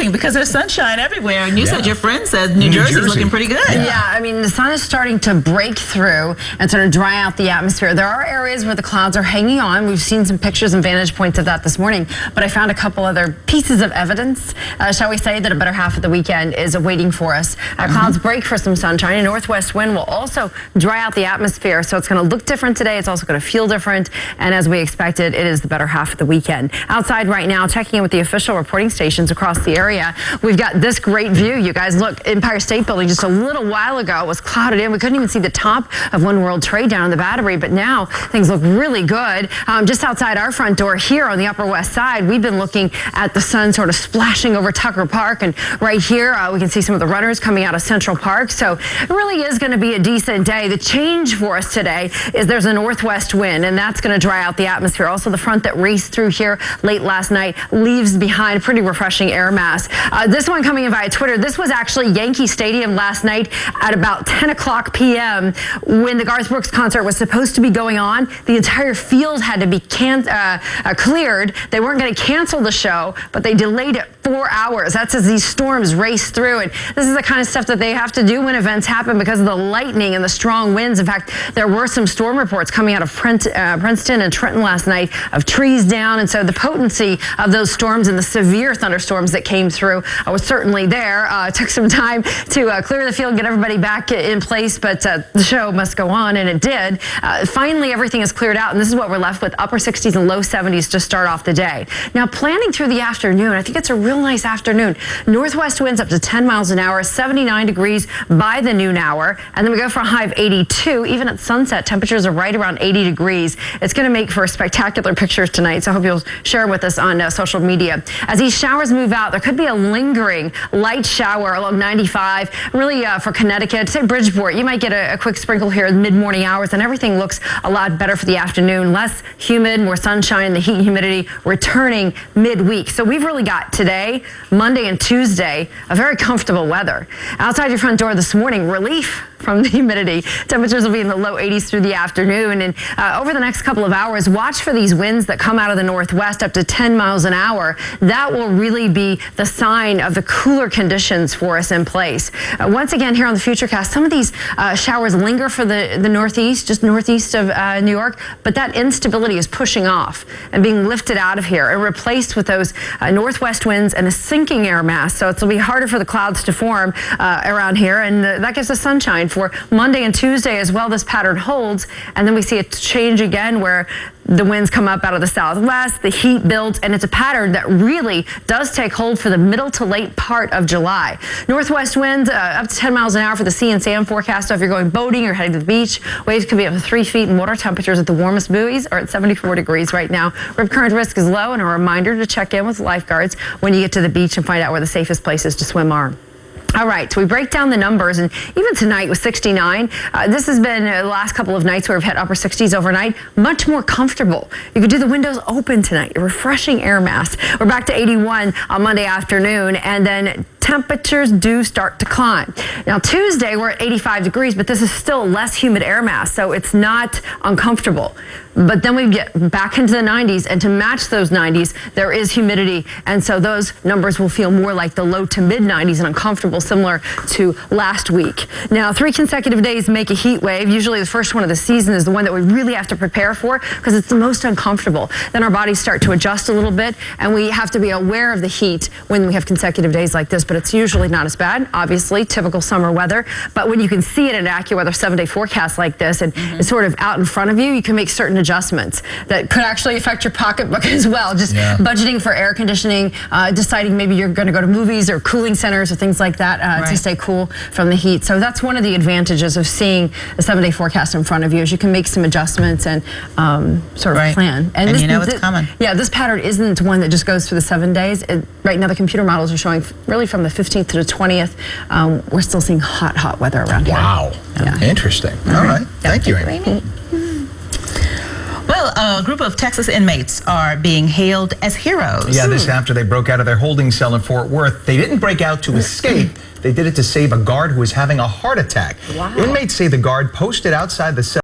amazing because there's sunshine everywhere. And you said your friend said New Jersey's looking pretty good. Yeah, I mean, the sun is starting to break through and sort of dry out the atmosphere. There are areas where the clouds are hanging on. We've seen some pictures and vantage points of that this morning, but I found a couple other pieces of evidence, shall we say, that a better half of the weekend is awaiting for us. Clouds break for some sunshine. A northwest wind will also dry out the atmosphere, so it's going to look different today. It's also going to feel different, and as we expected, it is the better half of the weekend. Outside right now, checking in with the official reporting stations across the area, we've got this great view. You guys, look, Empire State Building just a little while ago was clouded in. We couldn't even see the top of One World Trade down in the Battery, but now things look really good. Just outside our front door here on the Upper West Side, we've been looking at the sun sort of splashing over Tucker Park, and right here we can see some of the runners coming out of Central Park. So it really is going to be a decent day. The change for us today is there's a northwest wind, and that's going to dry out the atmosphere. Also, the front that raced through here late last night leaves behind a pretty refreshing air mass. This one coming in via Twitter. This was actually Yankee Stadium last night at about 10 o'clock p.m. when the Garth Brooks concert was supposed to be going on. The entire field had to be cleared. They weren't going to cancel the show, but they delayed it 4 hours. That's as these storms race through. And this is the kind of stuff that they have to do when events happen because of the lightning and the strong winds. In fact, there were some storm reports coming out of Princeton and Trenton last night of trees down. And so the potency of those storms and the severe thunderstorms that came through was certainly there. It took some time to clear the field, get everybody back in place, but the show must go on, and it did. Finally, everything is cleared out, and this is what we're left with, upper 60s and low 70s to start off the day. Now, planning through the afternoon, I think it's a real nice afternoon. Northwest winds up to 10 miles an hour, 79 degrees by the noon hour, and then we go for a high of 82. Even at sunset, temperatures are right around 80 degrees. It's going to make for spectacular pictures tonight, so I hope you'll share them with us on social media. As these showers move out, there could be a lingering light shower along 95, really for Connecticut, say Bridgeport. You might get a quick sprinkle here in mid-morning hours, and everything looks a lot better for the afternoon. Less humid, more sunshine, the heat and humidity returning midweek. So we've really got today, Monday and Tuesday, a very comfortable weather. Outside your front door this morning, relief from the humidity. Temperatures will be in the low 80s through the afternoon. And over the next couple of hours, watch for these winds that come out of the northwest up to 10 miles an hour. That will really be the sign of the cooler conditions for us in place. Once again, here on the Futurecast, some of these showers linger for the northeast, just northeast of New York, but that instability is pushing off and being lifted out of here and replaced with those northwest winds and a sinking air mass. So it'll be harder for the clouds to form around here, and that gives us sunshine for Monday and Tuesday as well. This pattern holds, and then we see a change again where the winds come up out of the southwest, the heat builds, and it's a pattern that really does take hold for the middle to late part of July. Northwest winds up to 10 miles an hour for the sea and sand forecast. So if you're going boating or heading to the beach, waves could be up to 3 feet, and water temperatures at the warmest buoys are at 74 degrees right now. Rip current risk is low, and a reminder to check in with lifeguards when you get to the beach and find out where the safest places to swim are. All right, so we break down the numbers, and even tonight was 69. This has been the last couple of nights where we've hit upper 60s overnight. Much more comfortable. You could do the windows open tonight. A refreshing air mass. We're back to 81 on Monday afternoon, and then temperatures do start to climb. Now, Tuesday, we're at 85 degrees, but this is still less humid air mass, so it's not uncomfortable. But then we get back into the 90s, and to match those 90s, there is humidity, and so those numbers will feel more like the low to mid 90s and uncomfortable, similar to last week. Now, 3 consecutive days make a heat wave. Usually the first one of the season is the one that we really have to prepare for because it's the most uncomfortable. Then our bodies start to adjust a little bit, and we have to be aware of the heat when we have consecutive days like this, but it's usually not as bad. Obviously, typical summer weather, but when you can see it in an AccuWeather 7-day forecast like this, and it's sort of out in front of you, you can make certain adjustments that could actually affect your pocketbook as well. Just budgeting for air conditioning, deciding maybe you're going to go to movies or cooling centers or things like that to stay cool from the heat. So that's one of the advantages of seeing the 7-day forecast in front of you, is you can make some adjustments and sort of plan. And this, you know it's coming. Yeah, this pattern isn't one that just goes for the 7 days. Right now, the computer models are showing really from the 15th to the 20th, we're still seeing hot weather around here. Wow. Yeah. Interesting. All right. Thank you, Amy. Well, a group of Texas inmates are being hailed as heroes. Yeah, this after they broke out of their holding cell in Fort Worth. They didn't break out to escape. They did it to save a guard who was having a heart attack. Wow. Inmates say the guard posted outside the cell